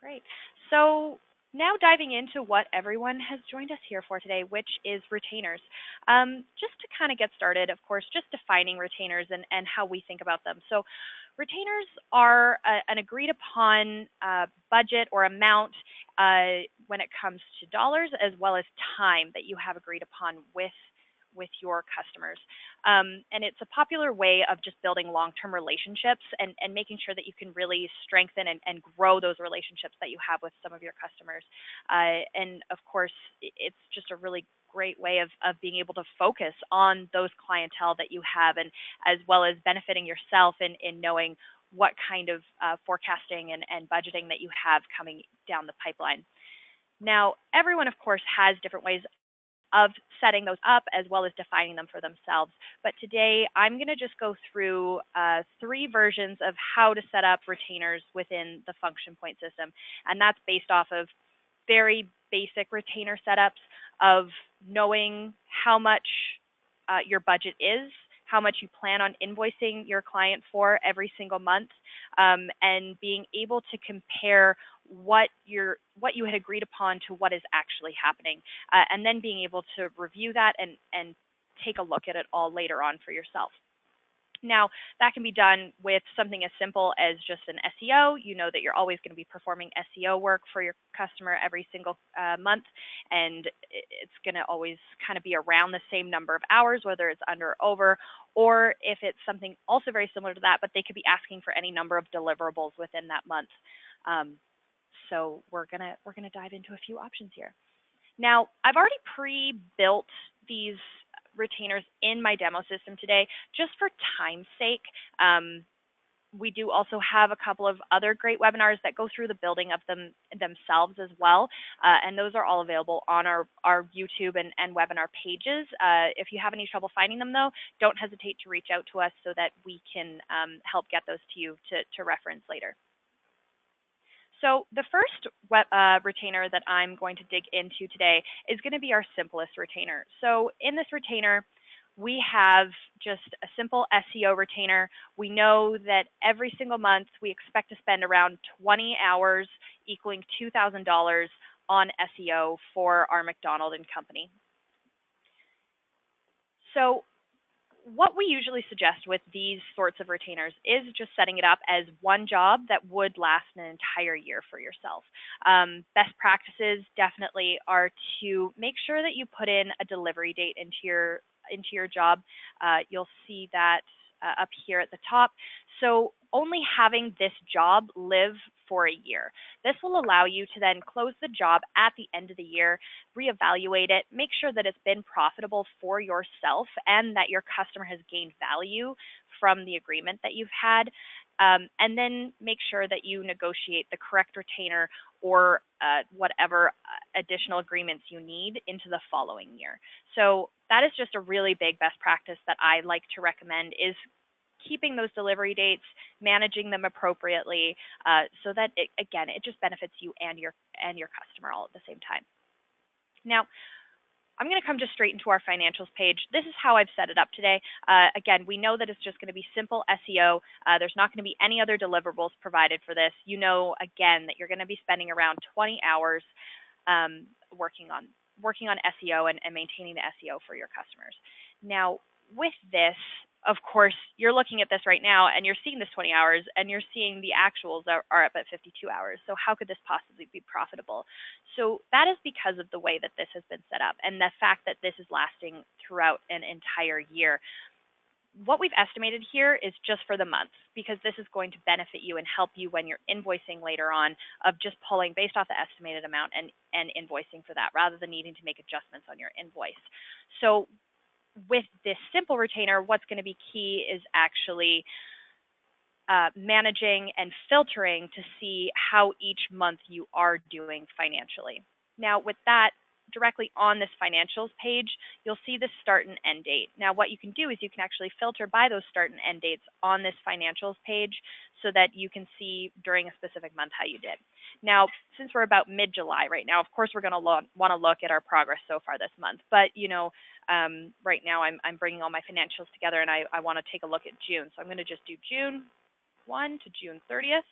Great. So now diving into what everyone has joined us here for today, which is retainers. Just to kind of get started, of course, just defining retainers and how we think about them. So retainers are an agreed upon budget or amount when it comes to dollars, as well as time that you have agreed upon with your customers. And it's a popular way of just building long-term relationships and making sure that you can really strengthen and grow those relationships that you have with some of your customers. And of course, it's just a really great way of being able to focus on those clientele that you have, and as well as benefiting yourself in knowing what kind of forecasting and budgeting that you have coming down the pipeline. Now, everyone, of course, has different ways of setting those up as well as defining them for themselves. But today I'm going to just go through 3 versions of how to set up retainers within the function point system. And that's based off of very basic retainer setups of knowing how much your budget is, how much you plan on invoicing your client for every single month, and being able to compare what you had agreed upon to what is actually happening, and then being able to review that and take a look at it all later on for yourself. Now, that can be done with something as simple as just an SEO. You know that you're always going to be performing SEO work for your customer every single month, and it's going to always kind of be around the same number of hours, whether it's under or over, or if it's something also very similar to that, but they could be asking for any number of deliverables within that month. So we're gonna dive into a few options here. Now, I've already pre-built these retainers in my demo system today, just for time's sake. We do also have a couple of other great webinars that go through the building of them themselves as well, and those are all available on our YouTube and webinar pages. If you have any trouble finding them, though, don't hesitate to reach out to us so that we can help get those to you to reference later. So the first retainer that I'm going to dig into today is going to be our simplest retainer. So in this retainer, we have just a simple SEO retainer. We know that every single month we expect to spend around 20 hours equaling $2,000 on SEO for our McDonald and Company. So what we usually suggest with these sorts of retainers is just setting it up as one job that would last an entire year for yourself. Best practices definitely are to make sure that you put in a delivery date into your job. You'll see that up here at the top. So only having this job live for a year. This will allow you to then close the job at the end of the year, reevaluate it, make sure that it's been profitable for yourself and that your customer has gained value from the agreement that you've had, and then make sure that you negotiate the correct retainer or whatever additional agreements you need into the following year. So that is just a really big best practice that I like to recommend, is keeping those delivery dates, managing them appropriately, so that again, it just benefits you and your customer all at the same time. Now, I'm going to come just straight into our financials page. This is how I've set it up today. Again, we know that it's just going to be simple SEO. There's not going to be any other deliverables provided for this. You know, again, that you're going to be spending around 20 hours working on SEO and maintaining the SEO for your customers. Now, with this, of course, you're looking at this right now and you're seeing this 20 hours and you're seeing the actuals are up at 52 hours. So how could this possibly be profitable? So that is because of the way that this has been set up and the fact that this is lasting throughout an entire year. What we've estimated here is just for the month, because this is going to benefit you and help you when you're invoicing later on, of just pulling based off the estimated amount and invoicing for that, rather than needing to make adjustments on your invoice. So with this simple retainer, what's going to be key is actually managing and filtering to see how each month you are doing financially. Now, with that, directly on this financials page, you'll see the start and end date. Now, what you can do is you can actually filter by those start and end dates on this financials page so that you can see during a specific month how you did. Now, since we're about mid-July right now, of course, we're going to want to look at our progress so far this month. But, you know, right now I'm bringing all my financials together and I want to take a look at June. So I'm going to just do June 1 to June 30th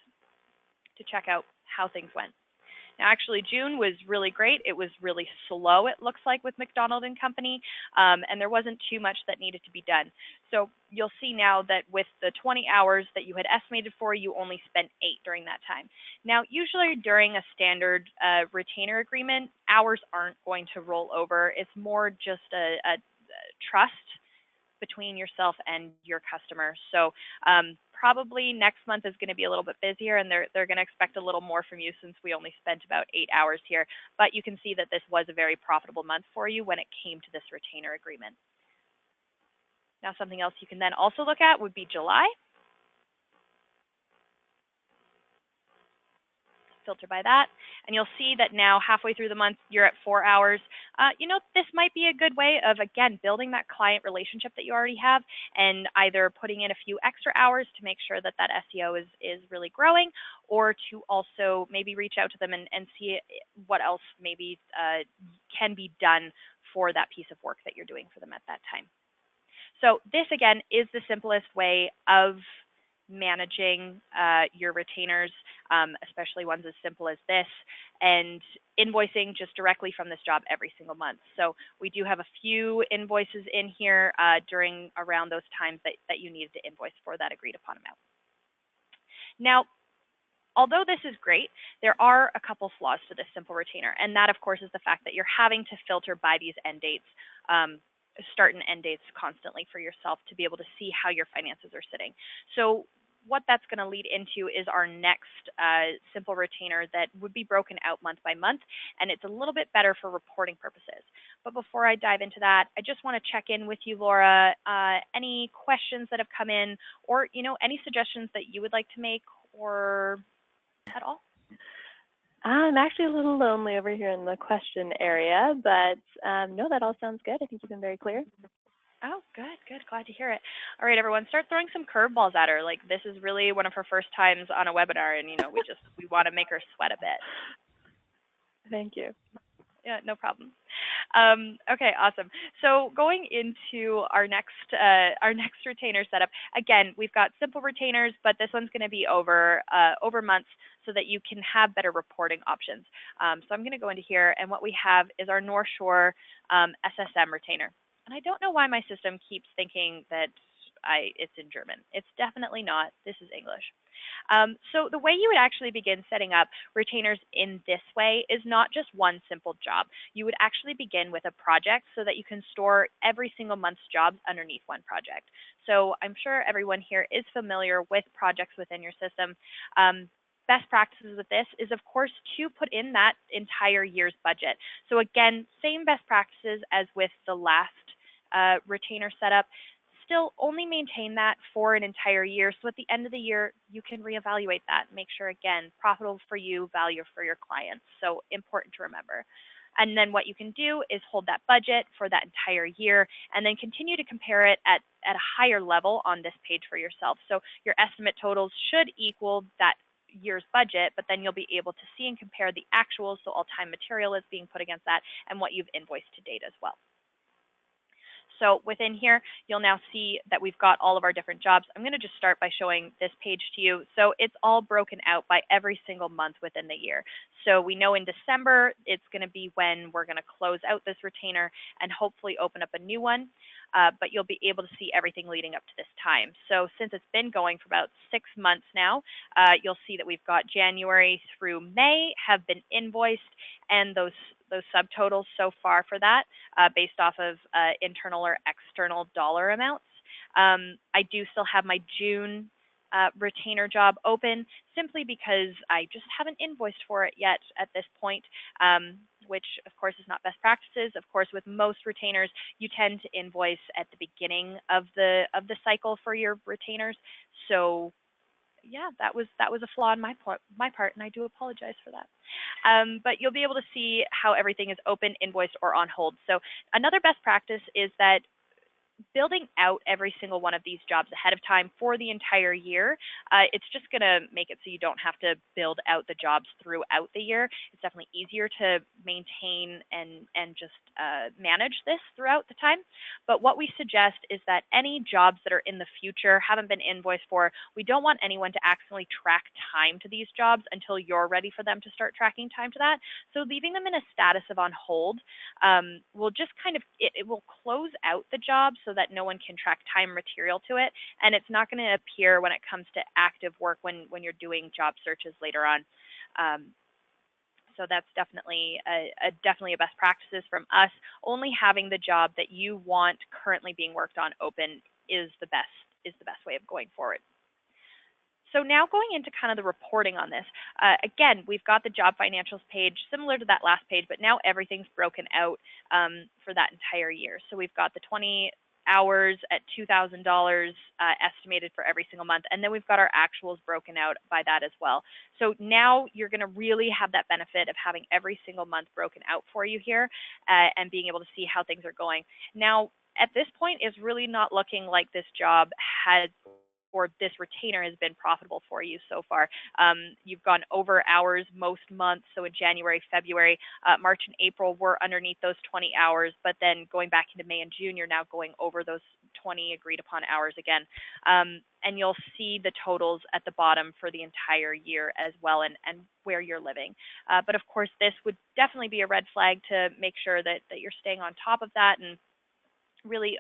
to check out how things went. Now, actually, June was really great. It was really slow, it looks like, with McDonald and Company, and there wasn't too much that needed to be done. So you'll see now that with the 20 hours that you had estimated for, you only spent 8 during that time. Now, usually during a standard retainer agreement, hours aren't going to roll over. It's more just a trust between yourself and your customer. So probably next month is going to be a little bit busier, and they're going to expect a little more from you since we only spent about 8 hours here. But you can see that this was a very profitable month for you when it came to this retainer agreement. Now, something else you can then also look at would be July. Filter by that, and you'll see that now halfway through the month you're at 4 hours. This might be a good way of, again, building that client relationship that you already have, and either putting in a few extra hours to make sure that that SEO is really growing, or to also maybe reach out to them and see what else maybe can be done for that piece of work that you're doing for them at that time. So this, again, is the simplest way of managing your retainers, especially ones as simple as this, and invoicing just directly from this job every single month. So we do have a few invoices in here during around those times that you needed to invoice for that agreed upon amount. Now, although this is great, there are a couple flaws to this simple retainer, and that, of course, is the fact that you're having to filter by these end dates, start and end dates constantly for yourself to be able to see how your finances are sitting. So what that's going to lead into is our next simple retainer that would be broken out month by month, and it's a little bit better for reporting purposes. But before I dive into that, I just want to check in with you, Laura. Any questions that have come in, or any suggestions that you would like to make, or at all? I'm actually a little lonely over here in the question area, but no, that all sounds good. I think you've been very clear. Oh, good, good. Glad to hear it. All right, everyone, start throwing some curveballs at her. Like, this is really one of her first times on a webinar, and we want to make her sweat a bit. Thank you. Yeah, no problem. Okay, awesome. So going into our next retainer setup, again, we've got simple retainers, but this one's going to be over months so that you can have better reporting options. So I'm going to go into here, and what we have is our North Shore SSM retainer. And I don't know why my system keeps thinking that it's in German. It's definitely not. This is English. So the way you would actually begin setting up retainers in this way is not just one simple job. You would actually begin with a project so that you can store every single month's jobs underneath one project. So I'm sure everyone here is familiar with projects within your system. Best practices with this is, of course, to put in that entire year's budget. So again, same best practices as with the last retainer setup. Still only maintain that for an entire year. So at the end of the year, you can reevaluate that. Make sure, again, profitable for you, value for your clients. So important to remember. And then what you can do is hold that budget for that entire year and then continue to compare it at a higher level on this page for yourself. So your estimate totals should equal that year's budget, but then you'll be able to see and compare the actuals, so all time material is being put against that, and what you've invoiced to date as well. So within here, you'll now see that we've got all of our different jobs. I'm going to just start by showing this page to you. So it's all broken out by every single month within the year. So we know in December, it's going to be when we're going to close out this retainer and hopefully open up a new one. But you'll be able to see everything leading up to this time. So since it's been going for about 6 months now, you'll see that we've got January through May have been invoiced, and those subtotals so far for that based off of internal or external dollar amounts. I do still have my June retainer job open simply because I just haven't invoiced for it yet at this point, which of course is not best practices. Of course, with most retainers, you tend to invoice at the beginning of the cycle for your retainers. So yeah, that was a flaw on my part, and I do apologize for that. But you'll be able to see how everything is open, invoiced, or on hold. So another best practice is that building out every single one of these jobs ahead of time for the entire year, it's just going to make it so you don't have to build out the jobs throughout the year. It's definitely easier to maintain and just manage this throughout the time. But what we suggest is that any jobs that are in the future, haven't been invoiced for, we don't want anyone to accidentally track time to these jobs until you're ready for them to start tracking time to that. So leaving them in a status of on hold will just kind of, it will close out the job so that no one can track time material to it, and it's not going to appear when it comes to active work when you're doing job searches later on. So that's definitely definitely a best practices from us. Only having the job that you want currently being worked on open is the best way of going forward. So now going into kind of the reporting on this, again, we've got the job financials page similar to that last page, but now everything's broken out for that entire year. So we've got the 20 hours at $2,000 estimated for every single month, and then we've got our actuals broken out by that as well. So now you're going to really have that benefit of having every single month broken out for you here and being able to see how things are going. Now, at this point, it's really not looking like this job has or this retainer has been profitable for you so far. You've gone over hours most months, so in January, February, March, and April, we're underneath those 20 hours, but then going back into May and June, you're now going over those 20 agreed upon hours again. And you'll see the totals at the bottom for the entire year as well, and where you're living. But of course, this would definitely be a red flag to make sure that you're staying on top of that and really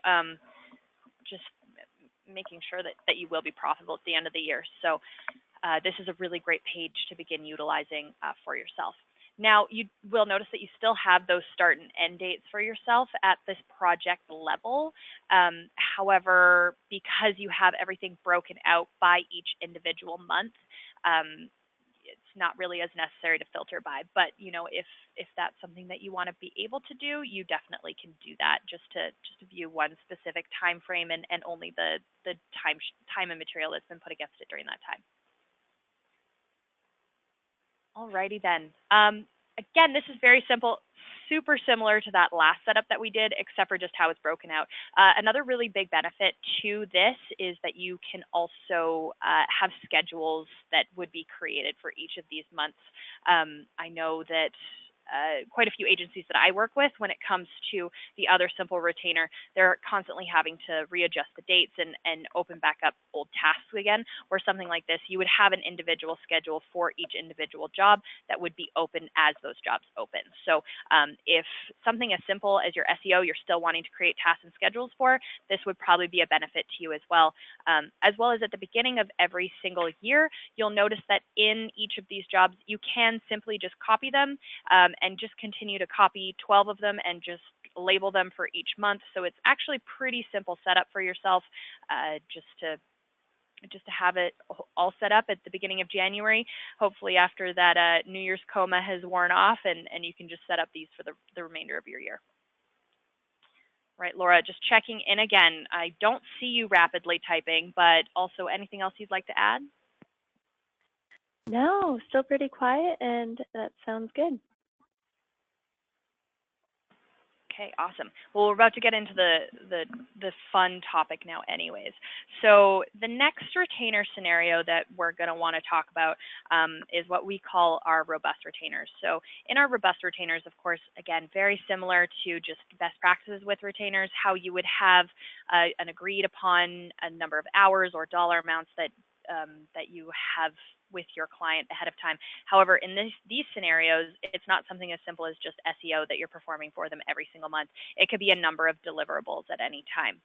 just making sure that you will be profitable at the end of the year. So this is a really great page to begin utilizing for yourself. Now, you will notice that you still have those start and end dates for yourself at this project level. However, because you have everything broken out by each individual month, it's not really as necessary to filter by. But you know, if that's something that you want to be able to do, you definitely can do that. Just to view one specific time frame and only the time and material that's been put against it during that time. Alrighty then. Again, this is very simple, super similar to that last setup that we did, except for just how it's broken out. Another really big benefit to this is that you can also have schedules that would be created for each of these months. I know that quite a few agencies that I work with, when it comes to the other simple retainer, they're constantly having to readjust the dates and open back up old tasks again. Where something like this, you would have an individual schedule for each individual job that would be open as those jobs open. So if something as simple as your SEO, you're still wanting to create tasks and schedules for, this would probably be a benefit to you as well. As well as at the beginning of every single year, you'll notice that in each of these jobs, you can simply just copy them and just continue to copy 12 of them and just label them for each month. So it's actually pretty simple setup for yourself, just to have it all set up at the beginning of January. Hopefully after that New Year's coma has worn off, and you can just set up these for the remainder of your year. Right, Laura, just checking in again. I don't see you rapidly typing, but also anything else you'd like to add? No, still pretty quiet, and that sounds good. Okay, awesome. Well, we're about to get into the fun topic now anyways. So the next retainer scenario that we're going to want to talk about is what we call our robust retainers. So in our robust retainers, of course, again, very similar to just best practices with retainers, how you would have an agreed upon a number of hours or dollar amounts that you have with your client ahead of time. However, in these scenarios, it's not something as simple as just SEO that you're performing for them every single month. It could be a number of deliverables at any time.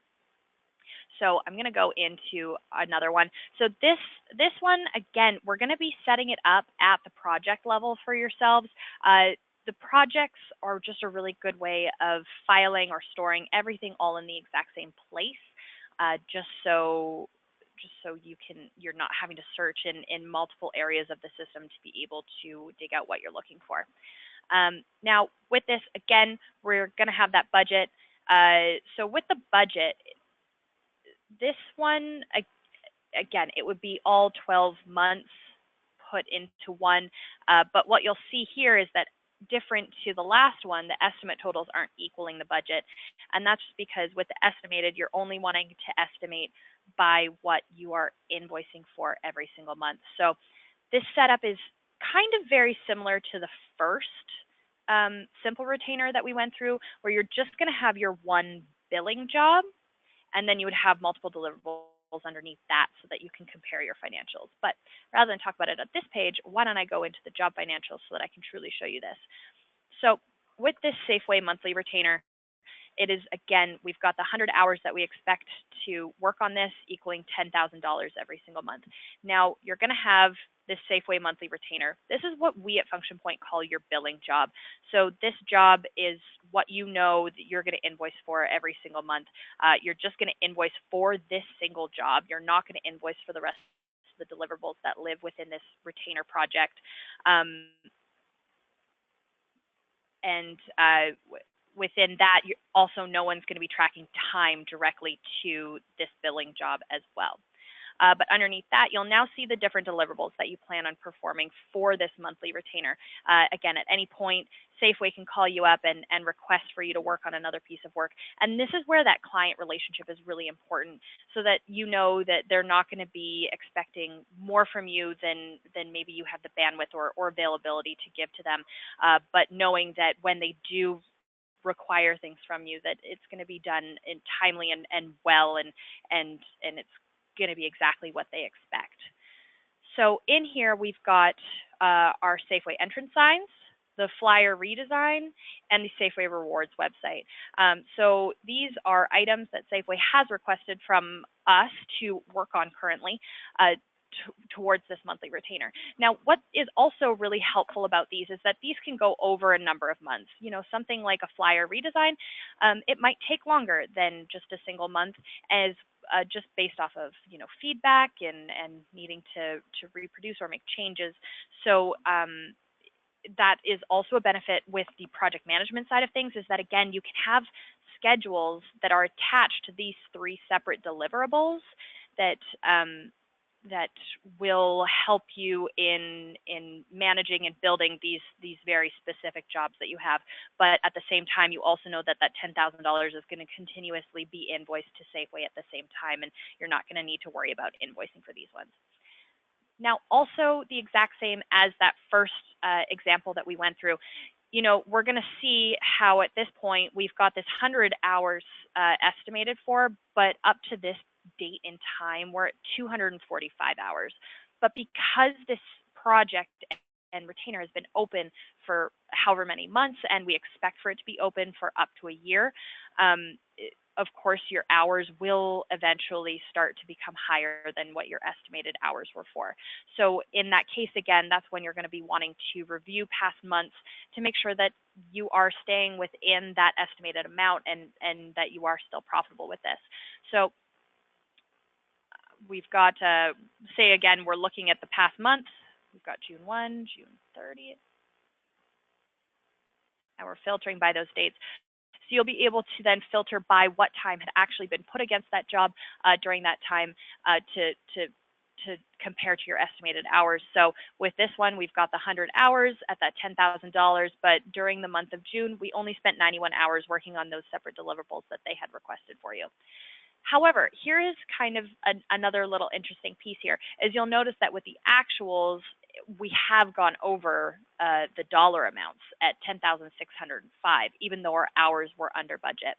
So I'm going to go into another one. So this one, again, we're going to be setting it up at the project level for yourselves. The projects are just a really good way of filing or storing everything all in the exact same place, just so you're not having to search in multiple areas of the system to be able to dig out what you're looking for. Now, with this, again, we're going to have that budget. So with the budget, this one, again, it would be all 12 months put into one. But what you'll see here is that different to the last one, the estimate totals aren't equaling the budget. And that's just because with the estimated, you're only wanting to estimate by what you are invoicing for every single month. So this setup is kind of very similar to the first simple retainer that we went through, where you're just going to have your one billing job, and then you would have multiple deliverables underneath that so that you can compare your financials. But rather than talk about it at this page, why don't I go into the job financials so that I can truly show you this. So with this Safeway monthly retainer, it is, again, we've got the 100 hours that we expect to work on this, equaling $10,000 every single month. Now, you're going to have this Safeway monthly retainer. This is what we at Function Point call your billing job. So this job is what you know that you're going to invoice for every single month. You're just going to invoice for this single job. You're not going to invoice for the rest of the deliverables that live within this retainer project. Within that, also no one's going to be tracking time directly to this billing job as well. But underneath that, you'll now see the different deliverables that you plan on performing for this monthly retainer. Again, at any point, Safeway can call you up and request for you to work on another piece of work. And this is where that client relationship is really important, so that you know that they're not going to be expecting more from you than maybe you have the bandwidth or availability to give to them. But knowing that when they do require things from you, that it's going to be done in timely and well, and it's going to be exactly what they expect. So in here, we've got our Safeway entrance signs, the flyer redesign, and the Safeway Rewards website. So these are items that Safeway has requested from us to work on currently towards this monthly retainer. Now, what is also really helpful about these is that these can go over a number of months. You know, something like a flyer redesign, it might take longer than just a single month, as just based off of, you know, feedback and needing to reproduce or make changes. So that is also a benefit with the project management side of things, is that, again, you can have schedules that are attached to these three separate deliverables that that will help you in managing and building these very specific jobs that you have. But at the same time, you also know that $10,000 is going to continuously be invoiced to Safeway at the same time, and you're not going to need to worry about invoicing for these ones. Now, also the exact same as that first example that we went through, you know, we're going to see how at this point we've got this 100 hours estimated for, but up to this date in time, we're at 245 hours. But because this project and retainer has been open for however many months, and we expect for it to be open for up to a year, of course, your hours will eventually start to become higher than what your estimated hours were for. So in that case, again, that's when you're going to be wanting to review past months to make sure that you are staying within that estimated amount and that you are still profitable with this. So we've got, say again, we're looking at the past month. We've got June 1, June 30th, and we're filtering by those dates. So you'll be able to then filter by what time had actually been put against that job during that time to compare to your estimated hours. So with this one, we've got the 100 hours at that $10,000, but during the month of June, we only spent 91 hours working on those separate deliverables that they had requested for you. However, here is kind of another little interesting piece here, is you'll notice that with the actuals, we have gone over the dollar amounts at $10,605, even though our hours were under budget.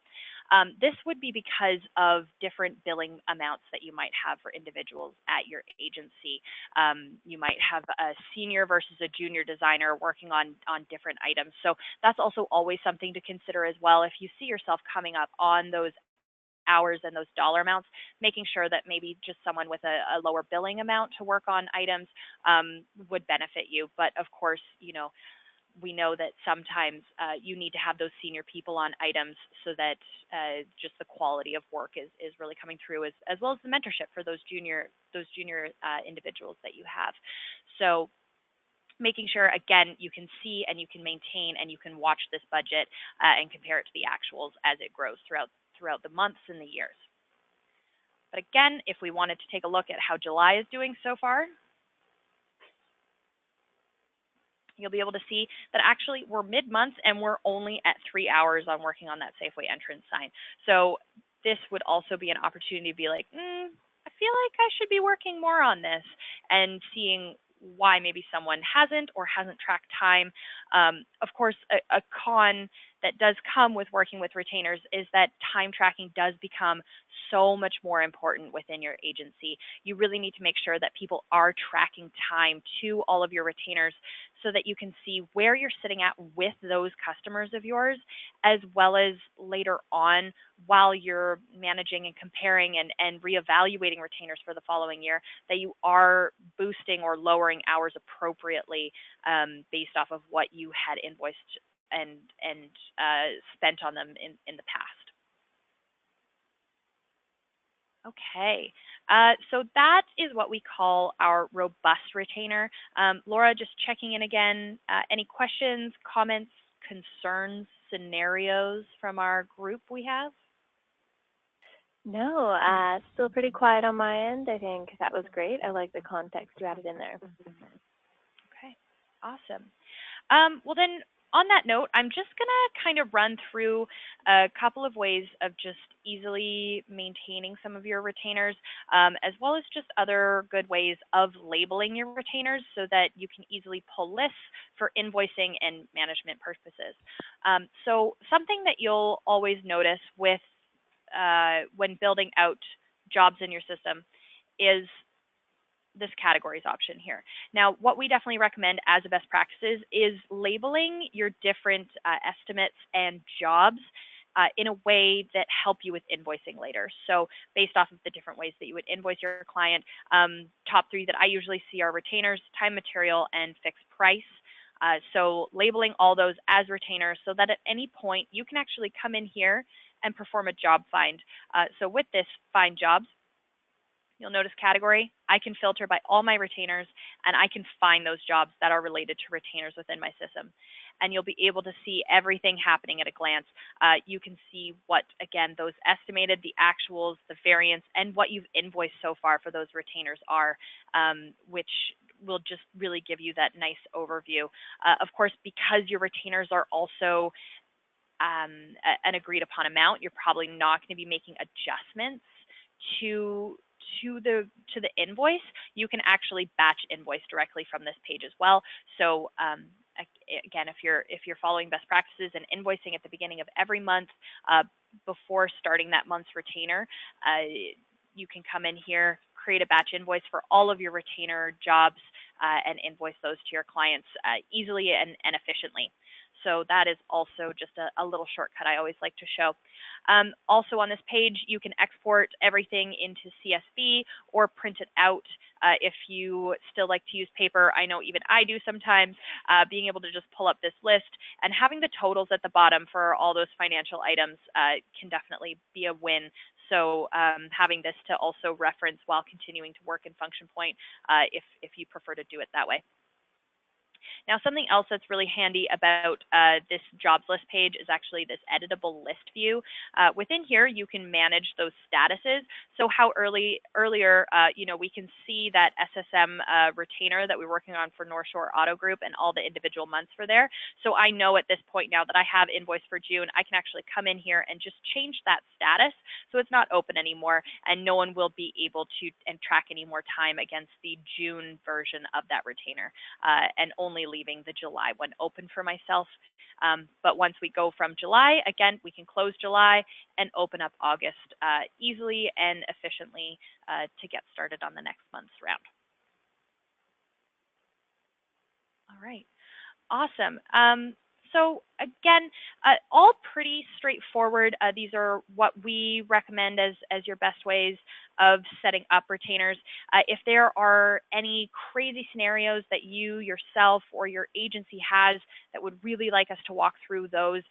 This would be because of different billing amounts that you might have for individuals at your agency. You might have a senior versus a junior designer working on different items. So that's also always something to consider as well. If you see yourself coming up on those hours and those dollar amounts, making sure that maybe just someone with a lower billing amount to work on items would benefit you. But of course, you know, we know that sometimes you need to have those senior people on items so that just the quality of work is really coming through, as well as the mentorship for those junior individuals that you have. So making sure, again, you can see and you can maintain and you can watch this budget and compare it to the actuals as it grows throughout the months and the years. But again, if we wanted to take a look at how July is doing so far, you'll be able to see that actually we're mid-month and we're only at 3 hours on working on that Safeway entrance sign. So this would also be an opportunity to be like, I feel like I should be working more on this, and seeing why maybe someone hasn't or hasn't tracked time. Of course, a con that does come with working with retainers is that time tracking does become so much more important within your agency. You really need to make sure that people are tracking time to all of your retainers so that you can see where you're sitting at with those customers of yours, as well as later on while you're managing and comparing and reevaluating retainers for the following year, that you are boosting or lowering hours appropriately based off of what you had invoiced and spent on them in the past. Okay, so that is what we call our robust retainer. Laura, just checking in again, any questions, comments, concerns, scenarios from our group we have? No, still pretty quiet on my end. I think that was great. I like the context you added in there. Okay, awesome. Well then, on that note, I'm just gonna kind of run through a couple of ways of just easily maintaining some of your retainers, as well as just other good ways of labeling your retainers so that you can easily pull lists for invoicing and management purposes. So something that you'll always notice with when building out jobs in your system is this categories option here. Now, what we definitely recommend as a best practices is labeling your different estimates and jobs in a way that help you with invoicing later. So based off of the different ways that you would invoice your client, top three that I usually see are retainers, time material, and fixed price. So labeling all those as retainers so that at any point you can actually come in here and perform a job find. So with this find jobs, you'll notice category. I can filter by all my retainers, and I can find those jobs that are related to retainers within my system. And you'll be able to see everything happening at a glance. You can see what, again, those estimated, the actuals, the variance, and what you've invoiced so far for those retainers are, which will just really give you that nice overview. Of course, because your retainers are also an agreed upon amount, you're probably not going to be making adjustments to the invoice. You can actually batch invoice directly from this page as well. So again, if you're following best practices and invoicing at the beginning of every month before starting that month's retainer, you can come in here, create a batch invoice for all of your retainer jobs and invoice those to your clients easily and efficiently. So that is also just a little shortcut I always like to show. Also on this page, you can export everything into CSV or print it out if you still like to use paper. I know even I do sometimes. Being able to just pull up this list and having the totals at the bottom for all those financial items can definitely be a win. So having this to also reference while continuing to work in Function Point if you prefer to do it that way. Now, something else that's really handy about this jobs list page is actually this editable list view. Within here, you can manage those statuses. So how earlier, we can see that SSM retainer that we're working on for North Shore Auto Group and all the individual months for there. So I know at this point now that I have invoice for June, I can actually come in here and just change that status so it's not open anymore, and no one will be able to track any more time against the June version of that retainer, and only leaving the July one open for myself. But once we go from July, again, we can close July and open up August easily and efficiently to get started on the next month's round. All right, awesome. So again, all pretty straightforward. These are what we recommend as your best ways of setting up retainers. If there are any crazy scenarios that you yourself or your agency has that would really like us to walk through those,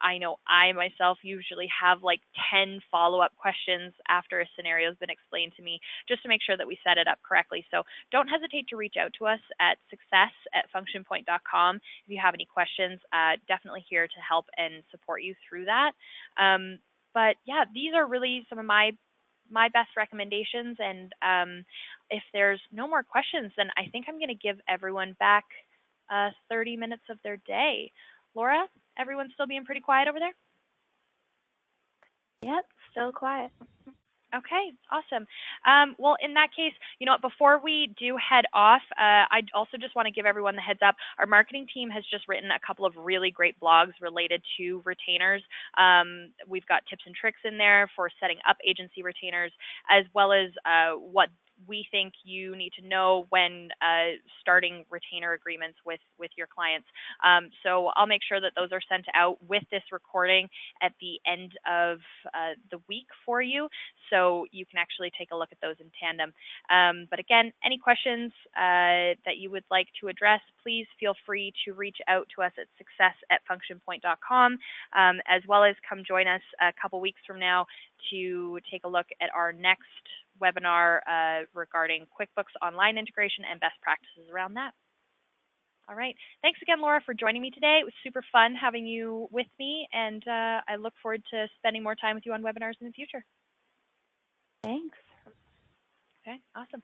I know I myself usually have like 10 follow-up questions after a scenario has been explained to me, just to make sure that we set it up correctly. So don't hesitate to reach out to us at success@functionpoint.com if you have any questions. Definitely here to help and support you through that. But yeah, these are really some of my best recommendations. And if there's no more questions, then I think I'm going to give everyone back 30 minutes of their day. Laura, everyone's still being pretty quiet over there? Yep, still quiet. Okay, awesome. Well, in that case, you know what, before we do head off, I also just want to give everyone the heads up. Our marketing team has just written a couple of really great blogs related to retainers. We've got tips and tricks in there for setting up agency retainers, as well as what we think you need to know when starting retainer agreements with your clients. So I'll make sure that those are sent out with this recording at the end of the week for you, so you can actually take a look at those in tandem. But again, any questions that you would like to address, please feel free to reach out to us at success@functionpoint.com, as well as come join us a couple weeks from now to take a look at our next webinar regarding QuickBooks Online integration and best practices around that. All right. Thanks again, Laura, for joining me today. It was super fun having you with me, and I look forward to spending more time with you on webinars in the future. Thanks. Okay, awesome.